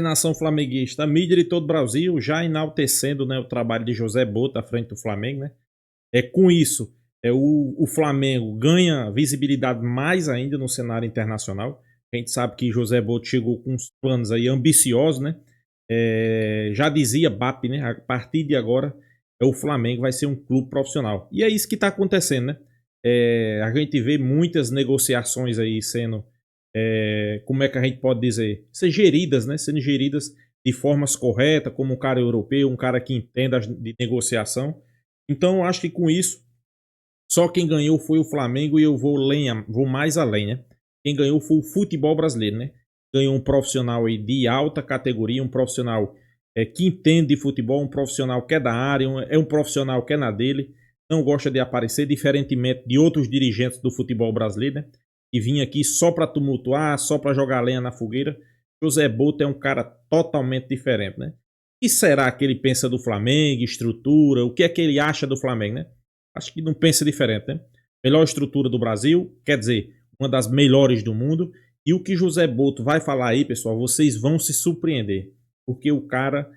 Nação flamenguista, a mídia de todo o Brasil já enaltecendo, né, o trabalho de José Boto à frente do Flamengo, né? Com isso, o Flamengo ganha visibilidade mais ainda no cenário internacional. A gente sabe que José Boto chegou com uns planos aí ambiciosos, né? Já dizia BAP, né? A partir de agora, o Flamengo vai ser um clube profissional. E é isso que está acontecendo, né? A gente vê muitas negociações aí sendo, como é que a gente pode dizer, ser geridas, né? Sendo geridas de formas corretas, como um cara europeu, um cara que entenda de negociação. Então, eu acho que com isso, só quem ganhou foi o Flamengo e eu vou mais além, né? Quem ganhou foi o futebol brasileiro, né? Ganhou um profissional aí de alta categoria, um profissional que entende de futebol, um profissional que é da área, é um profissional que é na dele, não gosta de aparecer, diferentemente de outros dirigentes do futebol brasileiro, né? Que vinha aqui só para tumultuar, só para jogar lenha na fogueira. José Boto é um cara totalmente diferente, né? O que será que ele pensa do Flamengo, estrutura, o que é que ele acha do Flamengo, né? Acho que não pensa diferente, né? Melhor estrutura do Brasil, quer dizer, uma das melhores do mundo. E o que José Boto vai falar aí, pessoal, vocês vão se surpreender. Porque o cara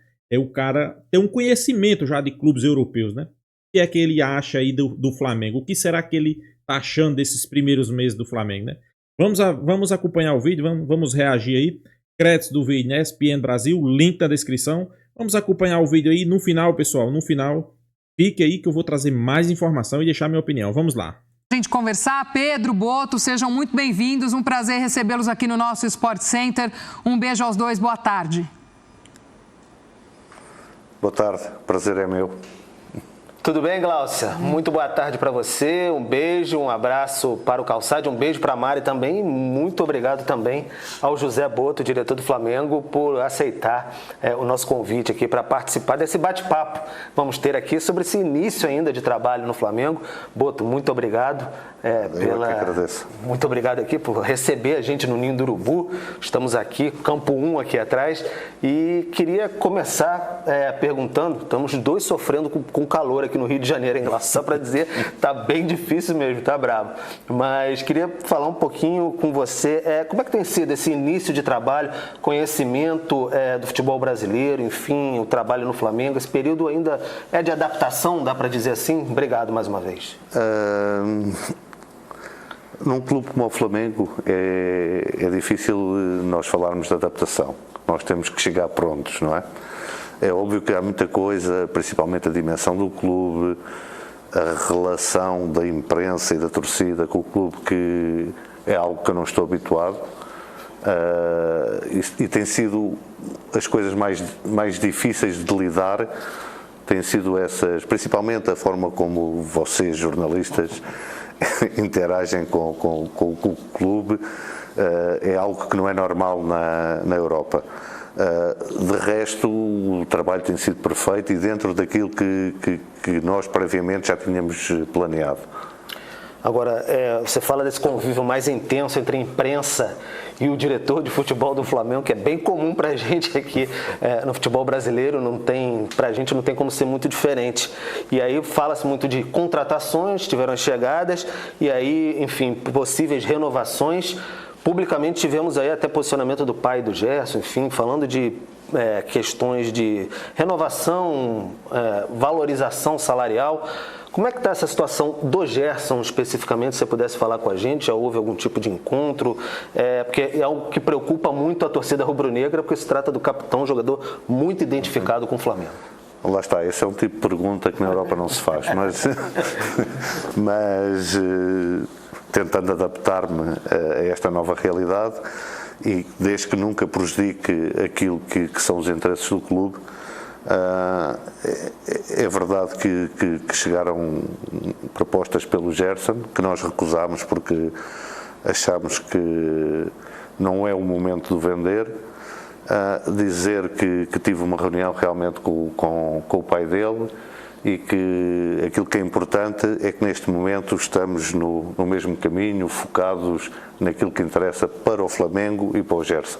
tem um conhecimento já de clubes europeus, né? O que é que ele acha aí do Flamengo? O que será que ele tá achando desses primeiros meses do Flamengo, né? Vamos acompanhar o vídeo, vamos reagir aí. Créditos do vídeo, né? ESPN Brasil, link na descrição. Vamos acompanhar o vídeo aí. No final, pessoal, no final, fique aí que eu vou trazer mais informação e deixar minha opinião. Vamos lá. Gente conversar, Pedro, Boto, sejam muito bem-vindos. Um prazer recebê-los aqui no nosso Sport Center. Um beijo aos dois, boa tarde. Boa tarde, prazer é meu. Tudo bem, Glaucia? Muito boa tarde para você, um beijo, um abraço para o Calçade, um beijo para a Mari também, muito obrigado também ao José Boto, diretor do Flamengo, por aceitar o nosso convite aqui para participar desse bate-papo. Vamos ter aqui sobre esse início ainda de trabalho no Flamengo. Boto, muito obrigado. Eu que agradeço. Muito obrigado aqui por receber a gente no Ninho do Urubu. Estamos aqui, Campo 1 aqui atrás, e queria começar perguntando, estamos dois sofrendo com calor aqui no Rio de Janeiro, hein, Glaucia? Só para dizer, tá bem difícil mesmo, tá bravo. Mas queria falar um pouquinho com você, como é que tem sido esse início de trabalho, conhecimento do futebol brasileiro, enfim, o trabalho no Flamengo, esse período ainda é de adaptação, dá para dizer assim? Obrigado mais uma vez. Num clube como o Flamengo é difícil nós falarmos de adaptação. Nós temos que chegar prontos, não é? É óbvio que há muita coisa, principalmente a dimensão do clube, a relação da imprensa e da torcida com o clube, que é algo que eu não estou habituado. E tem sido as coisas mais difíceis de lidar, têm sido essas, principalmente a forma como vocês, jornalistas, interagem com o clube, é algo que não é normal na Europa. De resto, o trabalho tem sido perfeito e dentro daquilo que nós previamente já tínhamos planeado. Agora, você fala desse convívio mais intenso entre a imprensa e o diretor de futebol do Flamengo, que é bem comum para a gente aqui no futebol brasileiro, para a gente não tem como ser muito diferente. E aí fala-se muito de contratações, tiveram as chegadas, e aí, enfim, possíveis renovações. Publicamente tivemos aí até posicionamento do pai do Gerson, enfim, falando de questões de renovação, valorização salarial. Como é que está essa situação do Gerson especificamente, se você pudesse falar com a gente? Já houve algum tipo de encontro? Porque é algo que preocupa muito a torcida rubro-negra, porque se trata do capitão, um jogador muito identificado com o Flamengo. Lá está, esse é um tipo de pergunta que na Europa não se faz, mas tentando adaptar-me a esta nova realidade e desde que nunca prejudique aquilo que são os interesses do clube. É verdade que chegaram propostas pelo Gerson, que nós recusámos porque achamos que não é o momento de vender. Dizer que tive uma reunião realmente com o pai dele e que aquilo que é importante é que neste momento estamos no mesmo caminho, focados naquilo que interessa para o Flamengo e para o Gerson.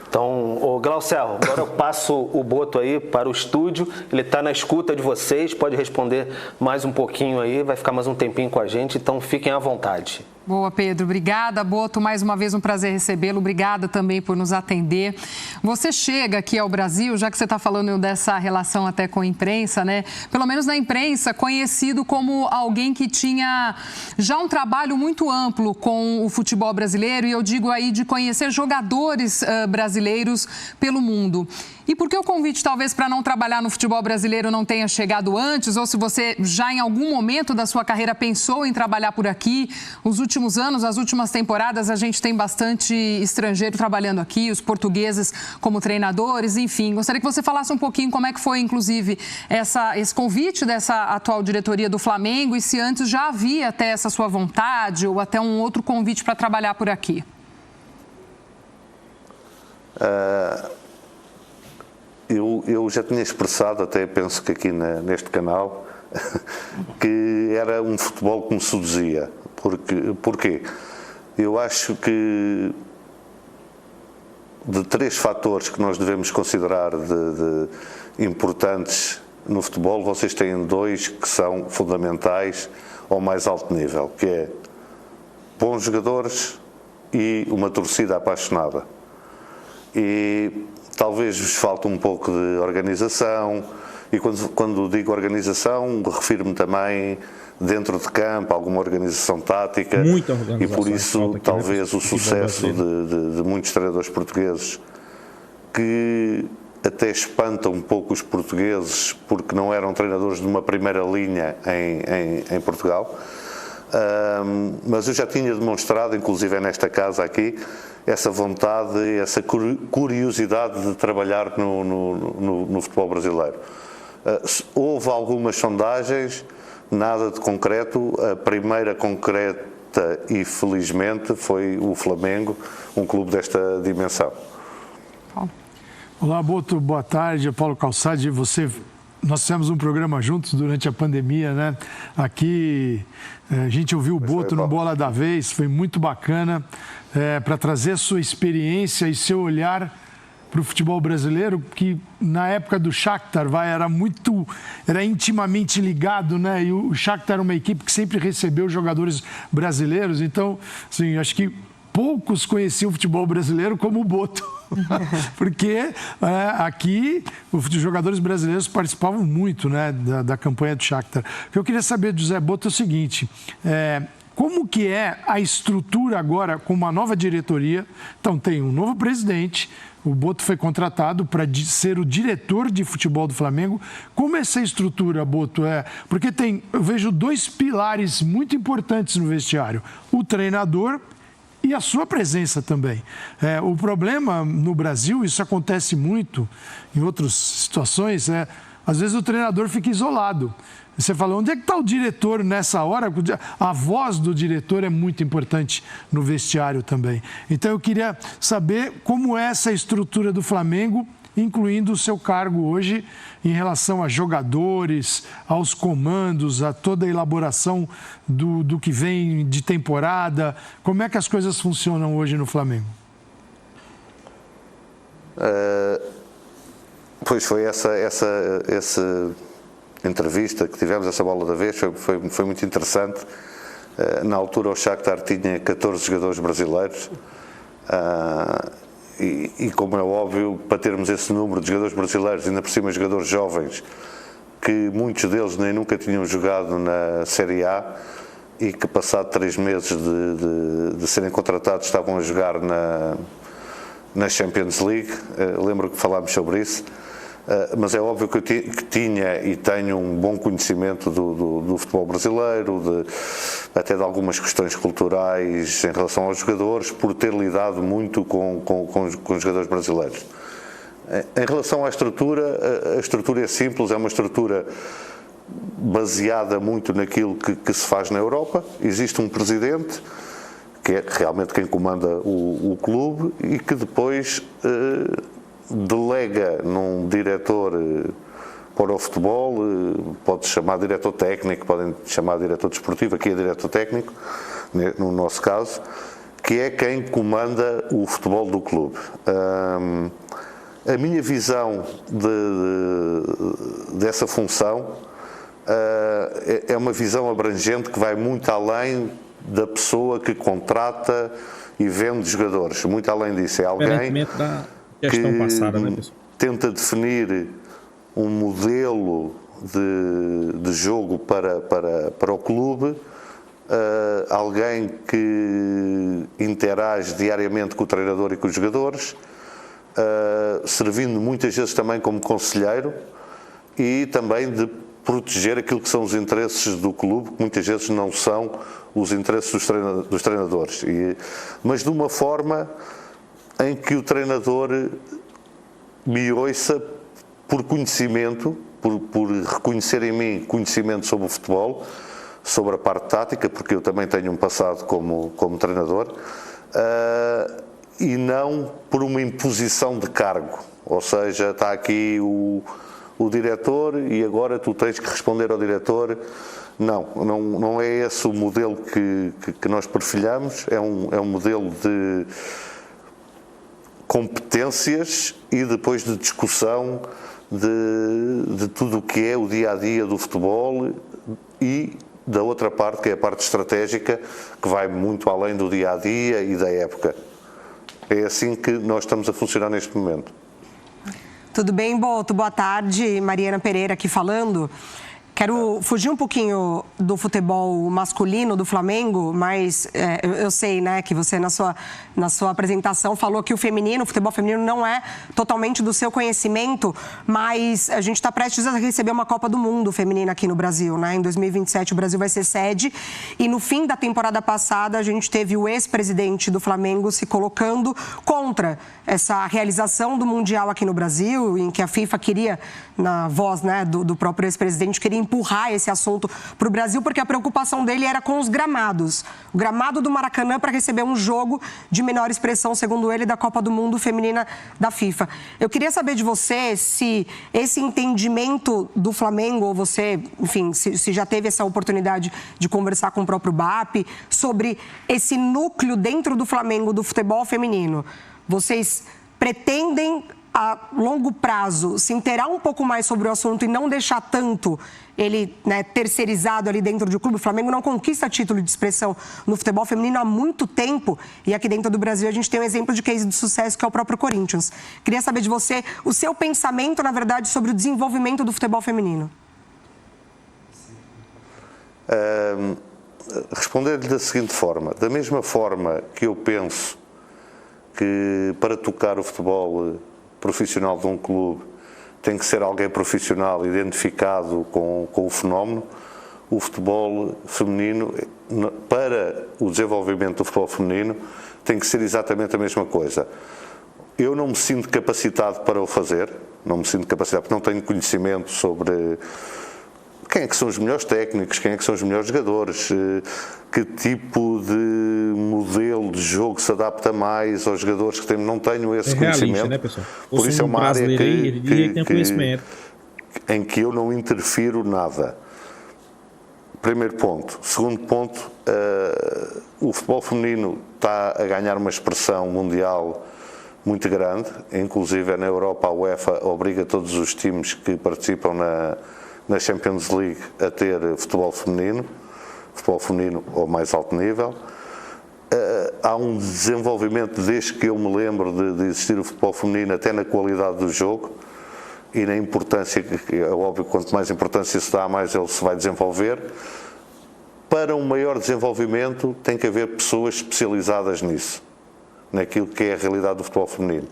Então, Glaucial, agora eu passo o Boto aí para o estúdio, ele está na escuta de vocês, pode responder mais um pouquinho aí, vai ficar mais um tempinho com a gente, então fiquem à vontade. Boa, Pedro. Obrigada, Boto. Mais uma vez um prazer recebê-lo. Obrigada também por nos atender. Você chega aqui ao Brasil, já que você está falando dessa relação até com a imprensa, né? Pelo menos na imprensa, conhecido como alguém que tinha já um trabalho muito amplo com o futebol brasileiro, e eu digo aí de conhecer jogadores brasileiros pelo mundo. E por que o convite, talvez, para não trabalhar no futebol brasileiro não tenha chegado antes? Ou se você já em algum momento da sua carreira pensou em trabalhar por aqui? Os últimos anos, as últimas temporadas, a gente tem bastante estrangeiro trabalhando aqui, os portugueses como treinadores, enfim. Gostaria que você falasse um pouquinho como é que foi, inclusive, esse convite dessa atual diretoria do Flamengo e se antes já havia até essa sua vontade ou até um outro convite para trabalhar por aqui. Eu já tinha expressado, até penso que aqui neste canal, que era um futebol que me seduzia. Porquê? Eu acho que de 3 fatores que nós devemos considerar de importantes no futebol, vocês têm 2 que são fundamentais ao mais alto nível, que é bons jogadores e uma torcida apaixonada. E talvez vos falte um pouco de organização, e quando digo organização, refiro-me também dentro de campo, alguma organização tática. Muita organização. E por isso, talvez o sucesso de muitos treinadores portugueses, que até espanta um pouco os portugueses, porque não eram treinadores de uma primeira linha em Portugal. Mas eu já tinha demonstrado, inclusive nesta casa aqui, essa vontade, essa curiosidade de trabalhar no futebol brasileiro. Houve algumas sondagens, nada de concreto. A primeira concreta, e felizmente, foi o Flamengo, um clube desta dimensão. Olá, Boto, boa tarde. Paulo Calçade, nós fizemos um programa juntos durante a pandemia, né? Aqui a gente ouviu o Boto no Bola da Vez, foi muito bacana, para trazer a sua experiência e seu olhar para o futebol brasileiro, que na época do Shakhtar era intimamente ligado, né? E o Shakhtar era uma equipe que sempre recebeu jogadores brasileiros, então, assim, acho que poucos conheciam o futebol brasileiro como o Boto, porque aqui os jogadores brasileiros participavam muito, né, da campanha do Shakhtar. O que eu queria saber do Zé Boto é o seguinte: como que é a estrutura agora com uma nova diretoria? Então tem um novo presidente, o Boto foi contratado para ser o diretor de futebol do Flamengo. Como é essa estrutura, Boto, é? Porque eu vejo 2 pilares muito importantes no vestiário: o treinador e a sua presença também. O problema no Brasil, isso acontece muito em outras situações, às vezes o treinador fica isolado. Você fala, onde é que está o diretor nessa hora? A voz do diretor é muito importante no vestiário também. Então eu queria saber como é essa estrutura do Flamengo, incluindo o seu cargo hoje em relação a jogadores, aos comandos, a toda a elaboração do que vem de temporada. Como é que as coisas funcionam hoje no Flamengo? Pois foi essa entrevista que tivemos, essa bola da vez, foi muito interessante. Na altura o Shakhtar tinha 14 jogadores brasileiros. E como é óbvio, para termos esse número de jogadores brasileiros, ainda por cima jogadores jovens, que muitos deles nem nunca tinham jogado na Série A e que passado 3 meses de serem contratados estavam a jogar na Champions League. Lembro que falámos sobre isso. Mas é óbvio que tinha e tenho um bom conhecimento do futebol brasileiro, até de algumas questões culturais em relação aos jogadores, por ter lidado muito com os jogadores brasileiros. Em relação à estrutura, a estrutura é simples, é uma estrutura baseada muito naquilo que se faz na Europa. Existe um presidente, que é realmente quem comanda o clube, e que depois delega num diretor para o futebol, pode chamar diretor técnico, podem chamar diretor desportivo, aqui é diretor técnico, no nosso caso, que é quem comanda o futebol do clube. A minha visão dessa função é uma visão abrangente que vai muito além da pessoa que contrata e vende jogadores. Muito além disso, é alguém que tenta definir um modelo de jogo para o clube, alguém que interage diariamente com o treinador e com os jogadores, servindo muitas vezes também como conselheiro e também de proteger aquilo que são os interesses do clube, que muitas vezes não são os interesses dos treinadores, mas de uma forma em que o treinador me ouça por conhecimento, por reconhecer em mim conhecimento sobre o futebol, sobre a parte tática, porque eu também tenho um passado como treinador, e não por uma imposição de cargo, ou seja, está aqui o diretor e agora tu tens que responder ao diretor. Não é esse o modelo que nós perfilhamos, é um modelo de competências e depois de discussão de tudo o que é o dia-a-dia do futebol e da outra parte, que é a parte estratégica, que vai muito além do dia-a-dia e da época. É assim que nós estamos a funcionar neste momento. Tudo bem, Boto? Boa tarde. Mariana Pereira aqui falando. Quero fugir um pouquinho do futebol masculino do Flamengo, mas eu sei, né, que você na sua apresentação falou que o futebol feminino não é totalmente do seu conhecimento, mas a gente está prestes a receber uma Copa do Mundo feminina aqui no Brasil, né? Em 2027 o Brasil vai ser sede e no fim da temporada passada a gente teve o ex-presidente do Flamengo se colocando contra essa realização do Mundial aqui no Brasil, em que a FIFA queria, na voz, né, do próprio ex-presidente, queria empurrar esse assunto para o Brasil, porque a preocupação dele era com os gramados. O gramado do Maracanã para receber um jogo de menor expressão, segundo ele, da Copa do Mundo feminina da FIFA. Eu queria saber de você se esse entendimento do Flamengo, ou você, enfim, se já teve essa oportunidade de conversar com o próprio BAP sobre esse núcleo dentro do Flamengo do futebol feminino. Vocês pretendem, a longo prazo, se inteirar um pouco mais sobre o assunto e não deixar tanto ele, né, terceirizado ali dentro do clube? O Flamengo não conquista título de expressão no futebol feminino há muito tempo e aqui dentro do Brasil a gente tem um exemplo de case de sucesso que é o próprio Corinthians. Queria saber de você o seu pensamento, na verdade, sobre o desenvolvimento do futebol feminino. Responder-lhe da seguinte forma: da mesma forma que eu penso que para tocar o futebol profissional de um clube tem que ser alguém profissional, identificado com o fenómeno, o futebol feminino, para o desenvolvimento do futebol feminino, tem que ser exatamente a mesma coisa. Eu não me sinto capacitado para o fazer, porque não tenho conhecimento sobre quem é que são os melhores técnicos, quem é que são os melhores jogadores, que tipo de modelo de jogo se adapta mais aos jogadores que temos. Não tenho esse conhecimento. Né, pessoal? Por isso é uma área em que eu não interfiro nada. Primeiro ponto. Segundo ponto, o futebol feminino está a ganhar uma expressão mundial muito grande, inclusive na Europa a UEFA obriga todos os times que participam na Champions League a ter futebol feminino ao mais alto nível. Há um desenvolvimento, desde que eu me lembro de existir o futebol feminino, até na qualidade do jogo e na importância, que é óbvio, quanto mais importância se dá, mais ele se vai desenvolver. Para um maior desenvolvimento tem que haver pessoas especializadas nisso, naquilo que é a realidade do futebol feminino.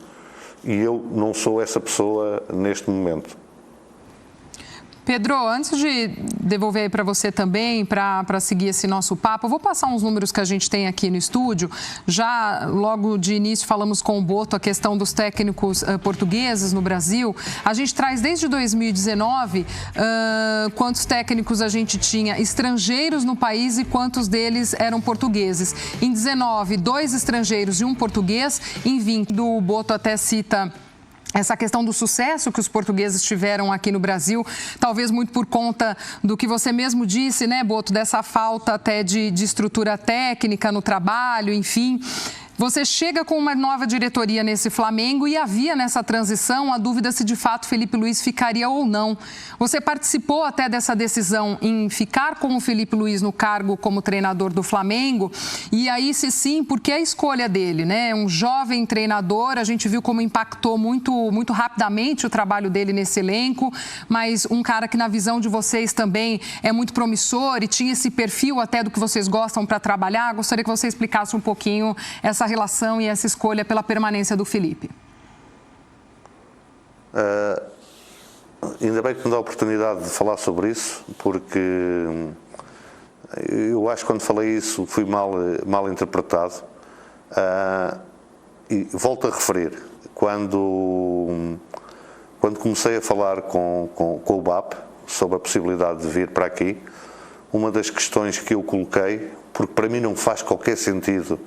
E eu não sou essa pessoa neste momento. Pedro, antes de devolver aí para você também, para seguir esse nosso papo, eu vou passar uns números que a gente tem aqui no estúdio. Já logo de início falamos com o Boto a questão dos técnicos portugueses no Brasil. A gente traz desde 2019 quantos técnicos a gente tinha estrangeiros no país e quantos deles eram portugueses. Em 19, 2 estrangeiros e 1 português. Em 20, o Boto até cita essa questão do sucesso que os portugueses tiveram aqui no Brasil, talvez muito por conta do que você mesmo disse, né, Boto, dessa falta até de estrutura técnica no trabalho, enfim. Você chega com uma nova diretoria nesse Flamengo e havia nessa transição a dúvida se de fato Felipe Luiz ficaria ou não. Você participou até dessa decisão em ficar com o Felipe Luiz no cargo como treinador do Flamengo? E aí, se sim, por que a escolha dele, né? Um jovem treinador, a gente viu como impactou muito rapidamente o trabalho dele nesse elenco, mas um cara que na visão de vocês também é muito promissor e tinha esse perfil até do que vocês gostam para trabalhar. Gostaria que você explicasse um pouquinho essa relação e essa escolha pela permanência do Felipe. Ainda bem que me dá a oportunidade de falar sobre isso, porque eu acho que quando falei isso fui mal interpretado. E volto a referir, quando comecei a falar com o BAP sobre a possibilidade de vir para aqui, uma das questões que eu coloquei, porque para mim não faz qualquer sentido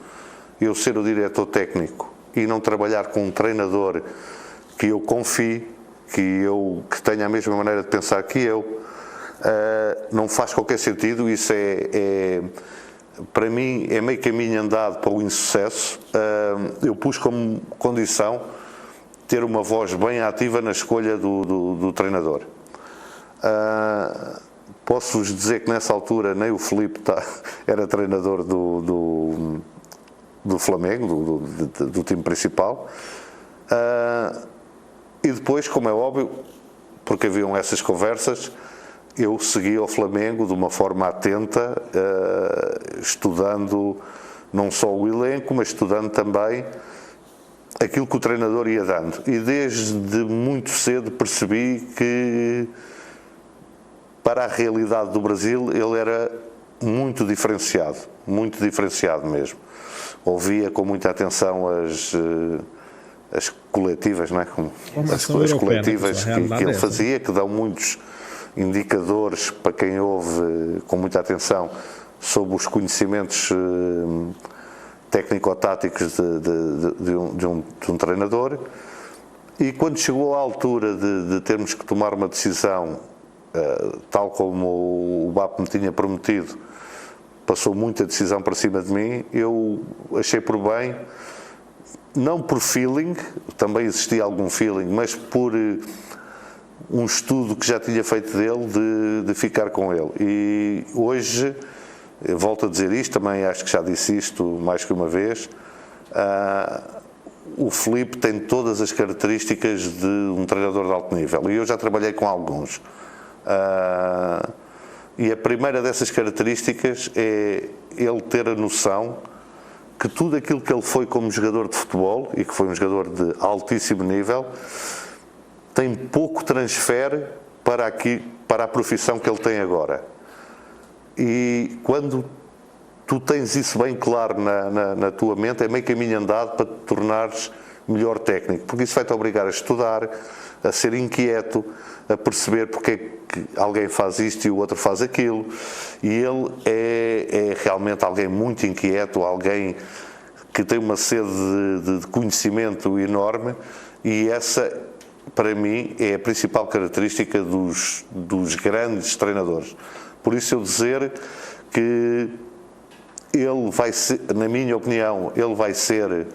eu ser o diretor técnico e não trabalhar com um treinador que eu confie, que tenha a mesma maneira de pensar que eu, não faz qualquer sentido. Isso para mim é meio caminho andado para o insucesso. Eu pus como condição ter uma voz bem ativa na escolha do treinador. Posso-vos dizer que nessa altura nem o Filipe era treinador do Flamengo, do time principal. E depois, como é óbvio, porque haviam essas conversas, eu segui ao Flamengo de uma forma atenta, estudando não só o elenco, mas estudando também aquilo que o treinador ia dando. E desde muito cedo percebi que, para a realidade do Brasil, ele era muito diferenciado mesmo. Ouvia com muita atenção as coletivas, não é? As coletivas que ele fazia, que dão muitos indicadores para quem ouve com muita atenção sobre os conhecimentos técnico-táticos de um treinador. E quando chegou à altura de termos que tomar uma decisão, tal como o BAP me tinha prometido, passou muita decisão para cima de mim, eu achei por bem, não por feeling, também existia algum feeling, mas por um estudo que já tinha feito dele, de ficar com ele. E hoje, eu volto a dizer isto, também acho que já disse isto mais que uma vez, o Filipe tem todas as características de um treinador de alto nível, e eu já trabalhei com alguns. E a primeira dessas características é ele ter a noção que tudo aquilo que ele foi como jogador de futebol, e que foi um jogador de altíssimo nível, tem pouco transfer para a profissão que ele tem agora. E quando tu tens isso bem claro na tua mente, é meio caminho andado para te tornares melhor técnico, porque isso vai-te obrigar a estudar, a ser inquieto, a perceber porque é que alguém faz isto e o outro faz aquilo. E ele é realmente alguém muito inquieto, alguém que tem uma sede de conhecimento enorme, e essa, para mim, é a principal característica dos grandes treinadores. Por isso eu dizer que ele vai ser, na minha opinião, ele vai ser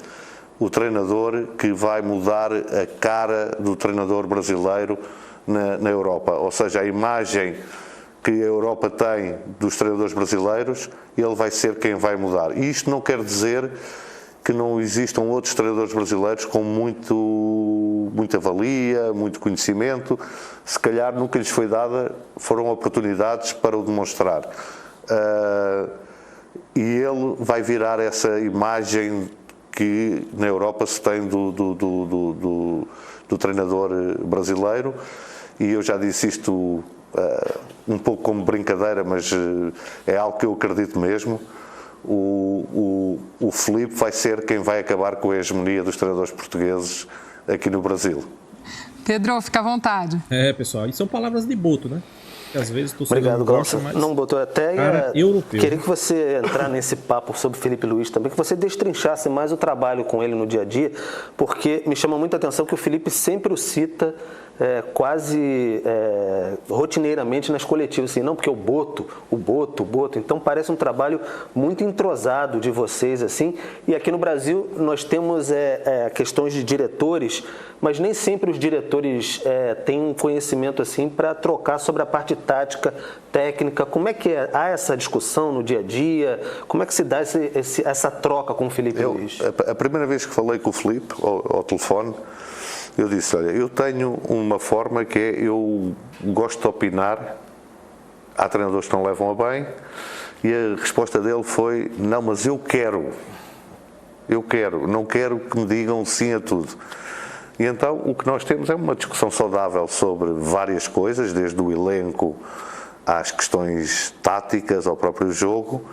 o treinador que vai mudar a cara do treinador brasileiro na Europa. Ou seja, a imagem que a Europa tem dos treinadores brasileiros, ele vai ser quem vai mudar. E isto não quer dizer que não existam outros treinadores brasileiros com muita valia, muito conhecimento. Se calhar nunca lhes foi dada, foram oportunidades para o demonstrar. E ele vai virar essa imagem que na Europa se tem do treinador brasileiro. E eu já disse isto um pouco como brincadeira, mas é algo que eu acredito mesmo. O Filipe vai ser quem vai acabar com a hegemonia dos treinadores portugueses aqui no Brasil. Pedro, fica à vontade. Pessoal, isso são palavras de Boto, né? Que às vezes tu Obrigado, Glaucio. mas... Não botou até. Europeu. Queria que você entrar nesse papo sobre Felipe Luiz também, que você destrinchasse mais o trabalho com ele no dia a dia, porque me chama muita atenção que o Felipe sempre o cita quase rotineiramente nas coletivas, assim, não, porque o Boto. Então parece um trabalho muito entrosado de vocês, assim. E aqui no Brasil nós temos questões de diretores, mas nem sempre os diretores têm um conhecimento assim para trocar sobre a parte tática, técnica. Como é que há essa discussão no dia a dia? Como é que se dá essa troca com o Filipe Luís? A primeira vez que falei com o Filipe ao telefone, eu disse, olha, eu tenho uma forma que é, eu gosto de opinar, há treinadores que não levam a bem, e a resposta dele foi, não, mas eu quero, não quero que me digam sim a tudo. E então o que nós temos é uma discussão saudável sobre várias coisas, desde o elenco às questões táticas, ao próprio jogo,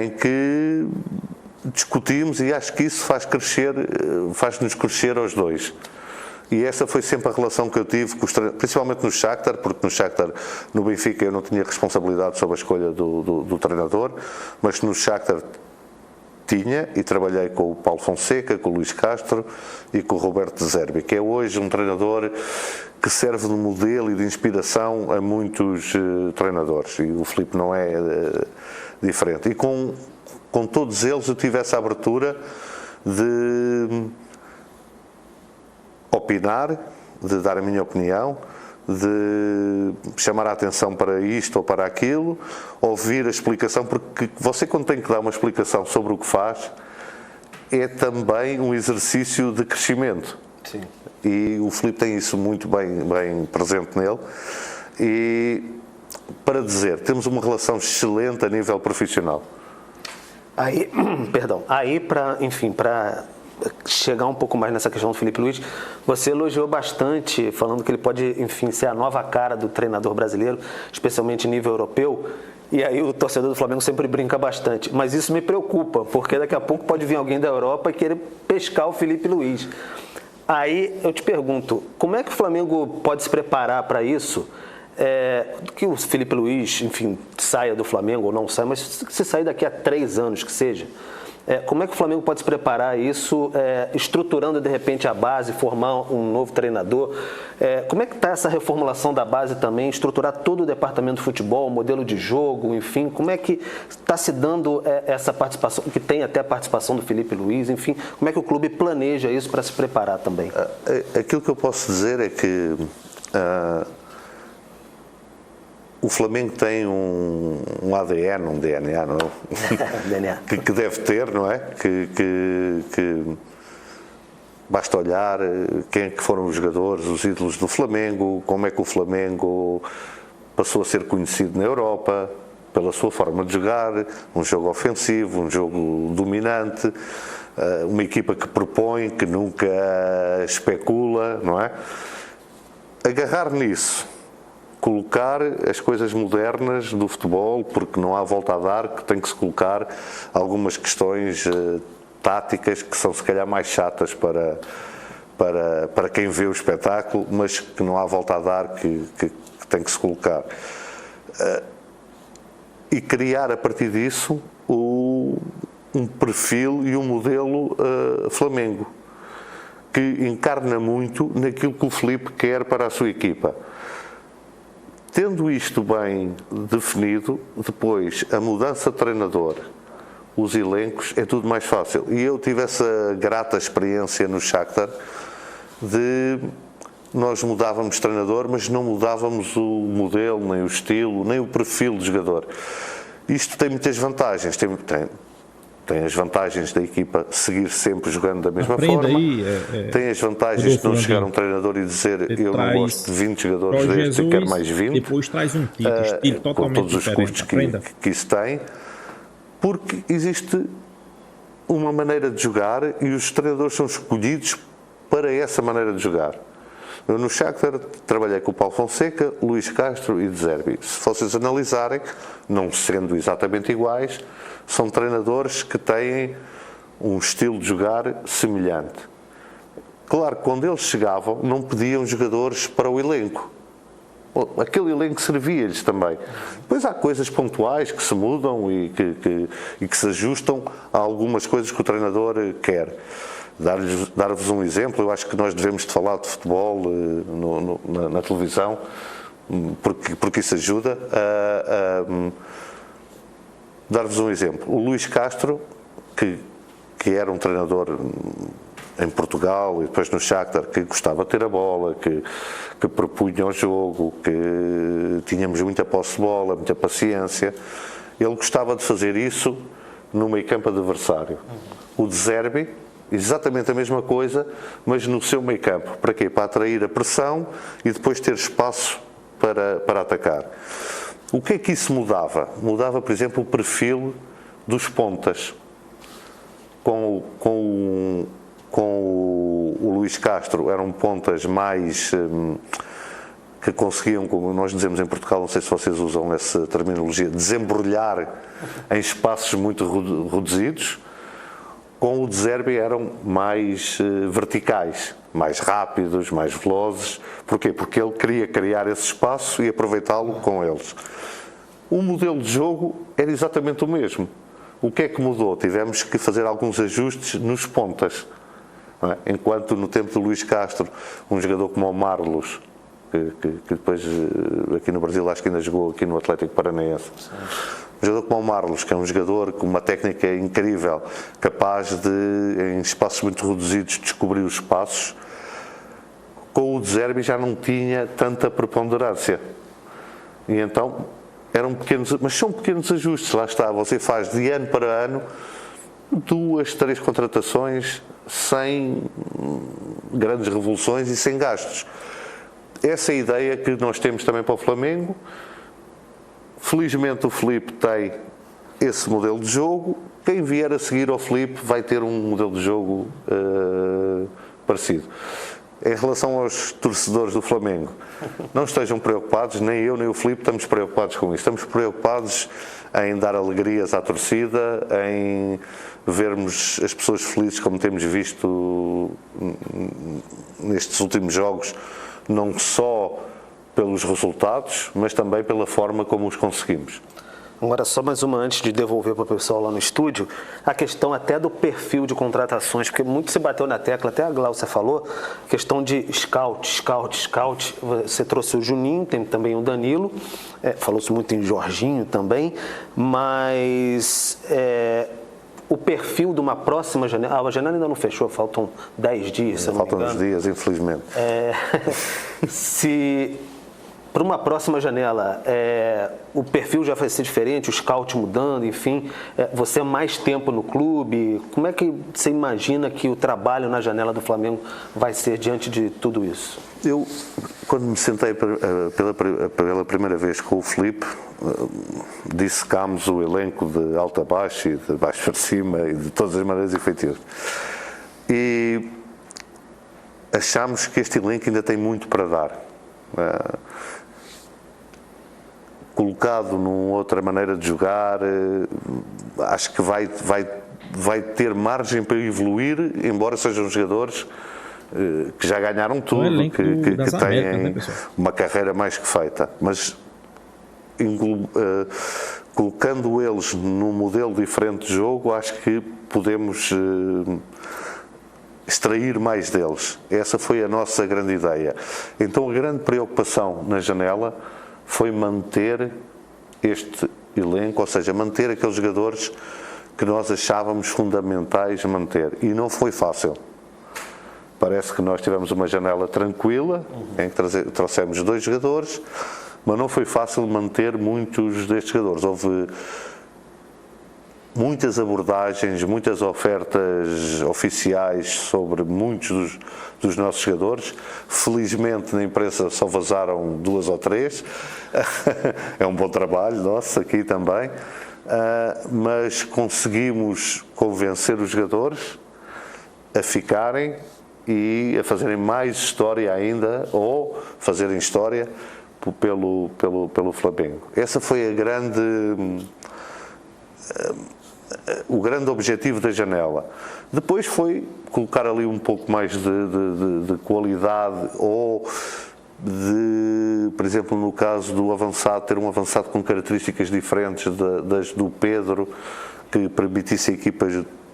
em que discutimos, e acho que isso faz-nos crescer aos dois. E essa foi sempre a relação que eu tive, principalmente no Shakhtar, porque no Shakhtar, no Benfica, eu não tinha responsabilidade sobre a escolha do treinador, mas no Shakhtar tinha, e trabalhei com o Paulo Fonseca, com o Luís Castro e com o Roberto De Zerbi, que é hoje um treinador que serve de modelo e de inspiração a muitos treinadores, e o Filipe não é diferente. E com todos eles eu tive essa abertura de opinar, de dar a minha opinião, de chamar a atenção para isto ou para aquilo, ouvir a explicação, porque você, quando tem que dar uma explicação sobre o que faz, é também um exercício de crescimento. Sim. E o Filipe tem isso muito bem presente nele. E, para dizer, temos uma relação excelente a nível profissional. Aí, para chegar um pouco mais nessa questão do Filipe Luís, você elogiou bastante, falando que ele pode, ser a nova cara do treinador brasileiro, especialmente em nível europeu. E aí o torcedor do Flamengo sempre brinca bastante. Mas isso me preocupa, porque daqui a pouco pode vir alguém da Europa e querer pescar o Filipe Luís. Aí eu te pergunto, como é que o Flamengo pode se preparar para isso? Que o Filipe Luís, saia do Flamengo ou não saia, mas se sair daqui a 3 anos que seja, como é que o Flamengo pode se preparar a isso, estruturando de repente a base, formar um novo treinador? Como é que está essa reformulação da base também, estruturar todo o departamento de futebol, modelo de jogo, como é que está se dando essa participação, que tem até a participação do Filipe Luís, como é que o clube planeja isso para se preparar também? Aquilo que eu posso dizer é que o Flamengo tem um ADN, um DNA, não é? DNA. que deve ter, não é? Que basta olhar quem é que foram os jogadores, os ídolos do Flamengo, como é que o Flamengo passou a ser conhecido na Europa, pela sua forma de jogar, um jogo ofensivo, um jogo dominante, uma equipa que propõe, que nunca especula, não é? Agarrar nisso, colocar as coisas modernas do futebol, porque não há volta a dar, que tem que se colocar algumas questões táticas que são se calhar mais chatas para quem vê o espetáculo, mas que não há volta a dar, que tem que se colocar. E criar a partir disso um perfil e um modelo Flamengo, que encarna muito naquilo que o Filipe quer para a sua equipa. Tendo isto bem definido, depois a mudança de treinador, os elencos, é tudo mais fácil. E eu tive essa grata experiência no Shakhtar de nós mudávamos de treinador, mas não mudávamos o modelo, nem o estilo, nem o perfil do jogador. Isto tem muitas vantagens. Tem as vantagens da equipa seguir sempre jogando da mesma forma. Tem as vantagens de não chegar um treinador e dizer eu não gosto de 20 jogadores destes e quero mais 20. Depois traz um estilo totalmente com todos os custos que isso tem. Porque existe uma maneira de jogar e os treinadores são escolhidos para essa maneira de jogar. Eu no Shakhtar trabalhei com o Paulo Fonseca, Luís Castro e De Zerbi. Se vocês analisarem, não sendo exatamente iguais, são treinadores que têm um estilo de jogar semelhante. Claro que quando eles chegavam, não pediam jogadores para o elenco. aquele elenco servia-lhes também. Depois há coisas pontuais que se mudam e que se ajustam a algumas coisas que o treinador quer. Dar-vos um exemplo, eu acho que nós devemos de falar de futebol na televisão, porque isso ajuda. Dar-vos um exemplo. O Luís Castro, que era um treinador em Portugal e depois no Shakhtar, que gostava de ter a bola, que propunha o jogo, que tínhamos muita posse de bola, muita paciência. Ele gostava de fazer isso no meio-campo adversário. O De Zerbi, exatamente a mesma coisa, mas no seu meio-campo. Para quê? Para atrair a pressão e depois ter espaço para atacar. O que é que isso mudava? Mudava, por exemplo, o perfil dos pontas. Com o Luís Castro eram pontas mais que conseguiam, como nós dizemos em Portugal, não sei se vocês usam essa terminologia, desembrulhar em espaços muito reduzidos. Com o De Zerbi eram mais verticais, mais rápidos, mais velozes. Porquê? Porque ele queria criar esse espaço e aproveitá-lo com eles. O modelo de jogo era exatamente o mesmo. O que é que mudou? Tivemos que fazer alguns ajustes nos pontas. Não é? Enquanto no tempo do Luís Castro, um jogador como o Marlos, que depois aqui no Brasil acho que ainda jogou aqui no Atlético Paranaense. Um jogador como o Marlos, que é um jogador com uma técnica incrível, capaz de, em espaços muito reduzidos, descobrir os espaços, com o De Zerbi já não tinha tanta preponderância. E então eram pequenos, mas são pequenos ajustes, lá está, você faz de ano para ano 2, 3 contratações sem grandes revoluções e sem gastos. Essa é a ideia que nós temos também para o Flamengo. Felizmente o Filipe tem esse modelo de jogo. Quem vier a seguir ao Filipe vai ter um modelo de jogo parecido. Em relação aos torcedores do Flamengo, não estejam preocupados, nem eu nem o Filipe estamos preocupados com isso. Estamos preocupados em dar alegrias à torcida, em vermos as pessoas felizes, como temos visto nestes últimos jogos, não só pelos resultados, mas também pela forma como os conseguimos. Agora, só mais uma antes de devolver para o pessoal lá no estúdio, a questão até do perfil de contratações, porque muito se bateu na tecla, até a Glaucia falou, questão de scout. Você trouxe o Juninho, tem também o Danilo, falou-se muito em Jorginho também, mas o perfil de uma próxima janela, a janela ainda não fechou, faltam 10 dias, se eu não me engano. Faltam uns dias, infelizmente. Se para uma próxima janela, o perfil já vai ser diferente, o scout mudando, enfim, você é mais tempo no clube, como é que você imagina que o trabalho na janela do Flamengo vai ser diante de tudo isso? Eu, quando me sentei pela primeira vez com o Filipe, dissecámos o elenco de alto a baixo e de baixo para cima e de todas as maneiras efetivas. E achámos que este elenco ainda tem muito para dar. Colocado numa outra maneira de jogar, acho que vai ter margem para evoluir, embora sejam jogadores que já ganharam tudo, que têm uma carreira mais que feita, mas colocando eles num modelo diferente de jogo, acho que podemos extrair mais deles. Essa foi a nossa grande ideia. Então a grande preocupação na janela foi manter este elenco, ou seja, manter aqueles jogadores que nós achávamos fundamentais manter. E não foi fácil. Parece que nós tivemos uma janela tranquila, em que trouxemos 2 jogadores, mas não foi fácil manter muitos destes jogadores. Houve muitas abordagens, muitas ofertas oficiais sobre muitos dos nossos jogadores. Felizmente na imprensa só vazaram 2 ou 3. É um bom trabalho nosso aqui também. Mas conseguimos convencer os jogadores a ficarem e a fazerem mais história ainda, ou fazerem história pelo Flamengo. Essa foi o grande objetivo da janela. Depois foi colocar ali um pouco mais de qualidade ou de, por exemplo, no caso do avançado, ter um avançado com características diferentes das do Pedro, que permitisse a equipa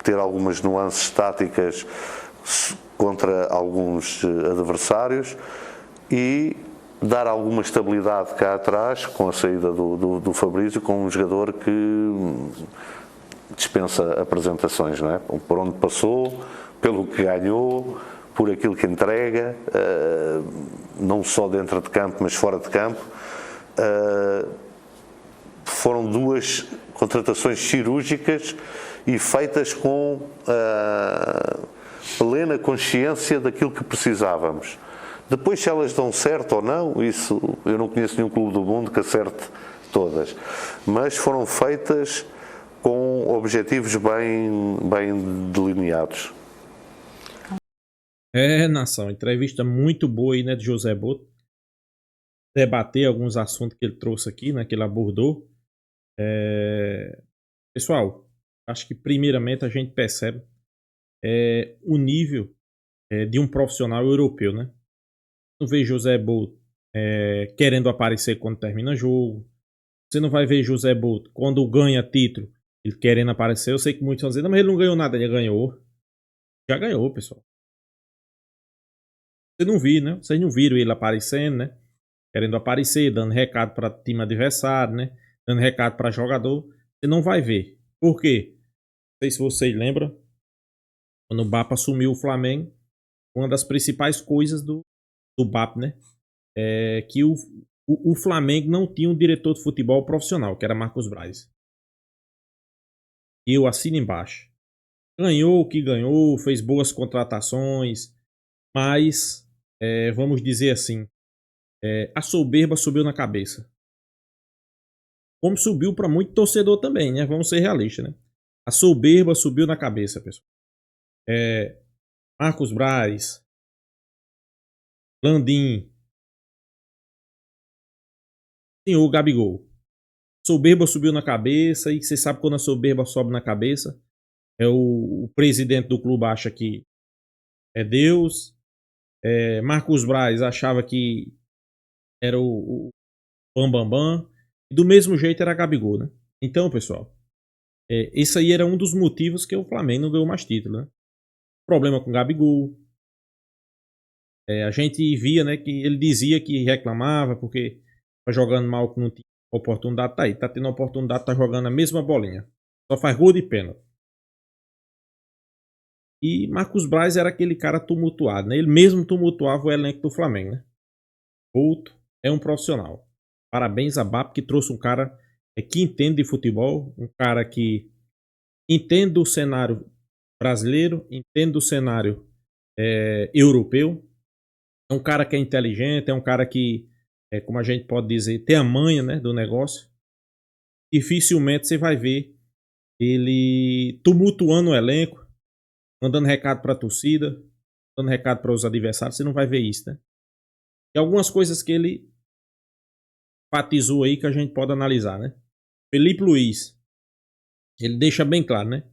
ter algumas nuances táticas contra alguns adversários e dar alguma estabilidade cá atrás com a saída do Fabrício, com um jogador que dispensa apresentações, não é? Por onde passou, pelo que ganhou, por aquilo que entrega, não só dentro de campo, mas fora de campo. Foram 2 contratações cirúrgicas e feitas com plena consciência daquilo que precisávamos. Depois, se elas dão certo ou não, isso eu não conheço nenhum clube do mundo que acerte todas, mas foram feitas com objetivos bem delineados. Nação, entrevista muito boa aí, né, de José Boto. Debater alguns assuntos que ele trouxe aqui, né, que ele abordou. Pessoal, acho que primeiramente a gente percebe o nível de um profissional europeu, né? Não vê José Boto querendo aparecer quando termina jogo. Você não vai ver José Boto quando ganha título, ele querendo aparecer. Eu sei que muitos vão dizer, não, mas ele não ganhou nada, ele ganhou. Já ganhou, pessoal. Você não viu, né? Vocês não viram ele aparecendo, né? Querendo aparecer, dando recado para time adversário, né? Dando recado para jogador. Você não vai ver. Por quê? Não sei se vocês lembram. Quando o BAP assumiu o Flamengo, uma das principais coisas do BAP, né? É que o Flamengo não tinha um diretor de futebol profissional, que era Marcos Braz. E eu assino embaixo. Ganhou o que ganhou, fez boas contratações, mas, vamos dizer assim, a soberba subiu na cabeça. Como subiu para muito torcedor também, né? Vamos ser realistas, né? A soberba subiu na cabeça, pessoal. Marcos Braz, Landim, senhor Gabigol. Soberba subiu na cabeça, e você sabe quando a soberba sobe na cabeça, o presidente do clube acha que é Deus. Marcos Braz achava que era o Bambambam. E do mesmo jeito era Gabigol, né? Então, pessoal, esse aí era um dos motivos que o Flamengo não ganhou mais título, né? Problema com Gabigol. A gente via, né, que ele dizia que reclamava porque tá jogando mal, que não tinha oportunidade. Tá aí, tá tendo oportunidade, tá jogando a mesma bolinha. Só faz gol de pênalti. E Marcos Braz era aquele cara tumultuado, né? Ele mesmo tumultuava o elenco do Flamengo, né? Couto é um profissional. Parabéns a BAP, que trouxe um cara que entende de futebol, um cara que entende do cenário brasileiro, entende do cenário europeu. É um cara que é inteligente, é um cara que, como a gente pode dizer, tem a manha, né, do negócio. Dificilmente você vai ver ele tumultuando o elenco, mandando recado para a torcida, dando recado para os adversários. Você não vai ver isso, né? E algumas coisas que ele enfatizou aí que a gente pode analisar, né? Felipe Luiz, ele deixa bem claro, né?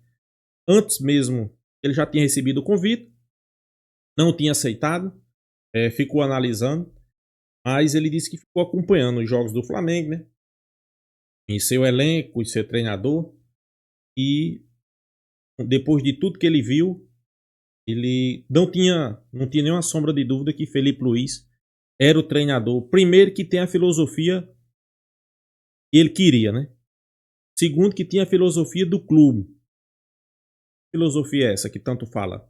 Antes mesmo, ele já tinha recebido o convite, não tinha aceitado, ficou analisando, mas ele disse que ficou acompanhando os jogos do Flamengo, né? Em seu elenco, em seu treinador, e depois de tudo que ele viu, ele não tinha nenhuma sombra de dúvida que Felipe Luiz era o treinador, primeiro, que tem a filosofia que ele queria, né? Segundo, que tinha a filosofia do clube. Que filosofia é essa que tanto fala?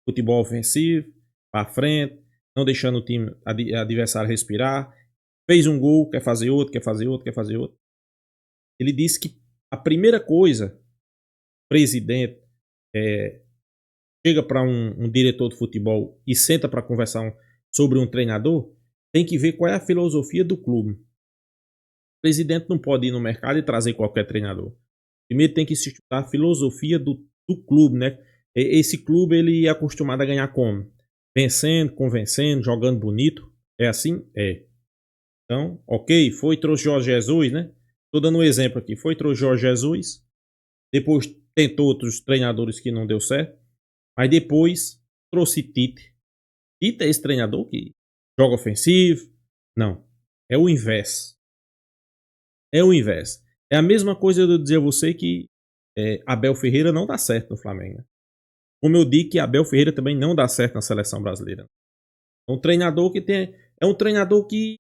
Futebol ofensivo, para frente, não deixando o time adversário respirar. Fez um gol, quer fazer outro, quer fazer outro, quer fazer outro. Ele disse que a primeira coisa, o presidente chega para um diretor de futebol e senta para conversar sobre um treinador, tem que ver qual é a filosofia do clube. O presidente não pode ir no mercado e trazer qualquer treinador. Primeiro tem que se estudar a filosofia do clube, né? Esse clube, ele é acostumado a ganhar como? Vencendo, convencendo, jogando bonito. É assim? É. Então, ok, trouxe Jorge Jesus, né? Estou dando um exemplo aqui. Trouxe Jorge Jesus. Depois tentou outros treinadores que não deu certo. Mas depois trouxe Tite. Tite é esse treinador que joga ofensivo, Não. É o inverso. É o inverso. É a mesma coisa de eu dizer a você que Abel Ferreira não dá certo no Flamengo. Né? Como eu digo que Abel Ferreira também não dá certo na seleção brasileira. É um treinador que é um treinador que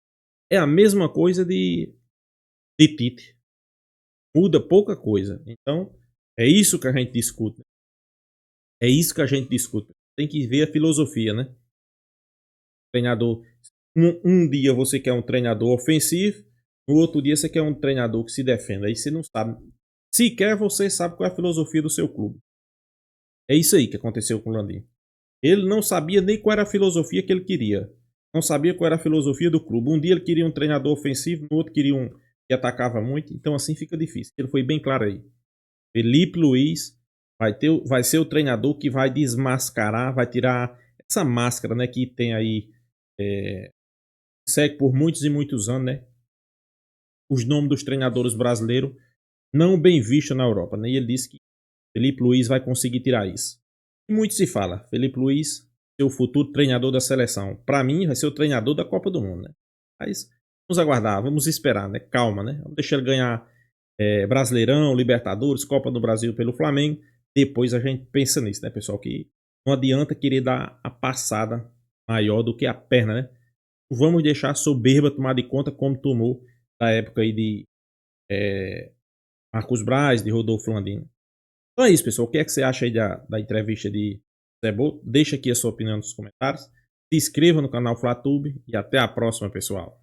é a mesma coisa de Tite. Muda pouca coisa. Então, é isso que a gente discute. Né? É isso que a gente discute. Tem que ver a filosofia, né? Treinador. Um dia você quer um treinador ofensivo, no outro dia você quer um treinador que se defenda. Aí você não sabe. Sequer você sabe qual é a filosofia do seu clube. É isso aí que aconteceu com o Landim. Ele não sabia nem qual era a filosofia que ele queria. Não sabia qual era a filosofia do clube. Um dia ele queria um treinador ofensivo, no outro queria um que atacava muito. Então assim fica difícil. Ele foi bem claro aí. Felipe Luiz vai ser o treinador que vai desmascarar, vai tirar essa máscara, né, que tem aí, segue por muitos e muitos anos, né, os nomes dos treinadores brasileiros não bem vistos na Europa, né, e ele disse que Felipe Luiz vai conseguir tirar isso. E muito se fala, Felipe Luiz ser o futuro treinador da seleção. Para mim, vai ser o treinador da Copa do Mundo, né. Mas vamos aguardar, vamos esperar, né, calma, né, vamos deixar ele ganhar Brasileirão, Libertadores, Copa do Brasil pelo Flamengo. Depois a gente pensa nisso, né, pessoal? Que não adianta querer dar a passada maior do que a perna, né? Vamos deixar a soberba tomar de conta como tomou na época aí de Marcos Braz, de Rodolfo Landim. Então é isso, pessoal. O que é que você acha aí da entrevista de Zé Boto? Deixa aqui a sua opinião nos comentários. Se inscreva no canal FlaTube e até a próxima, pessoal.